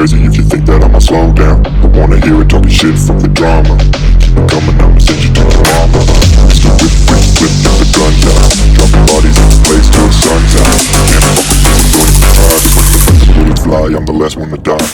crazy if you think that I'ma slow down. Don't wanna hear it talking shit, fuck the drama. Keep it coming, I'ma send you to your mama. Mr. Whip, whip, flip, get the guns out. Dropping bodies in the place till the sun's out. Can't fuck with me, so don't even try. Cause when the bullets fly, I'm the last one to die.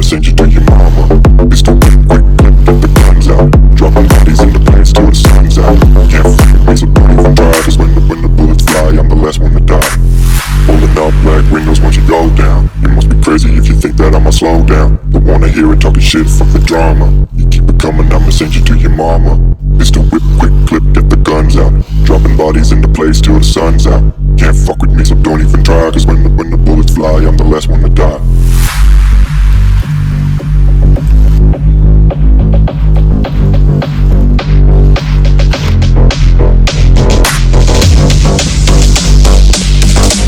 Send you to your mama. It's too quick, get the guns out. Dropping bodies in the place till the sun's out. Can't fuck with me, so don't even try. Cause when the bullets fly, I'm the last one to die. Pulling up black windows once you go down. You must be crazy if you think that I'ma slow down. Don't wanna hear it talking shit, fuck the drama. You keep it coming, I'ma send you to your mama. It's too quick clip, get the guns out. Dropping bodies in the place till the sun's out. Can't fuck with me, so don't even try. Cause when the bullets fly, I'm the last one to die.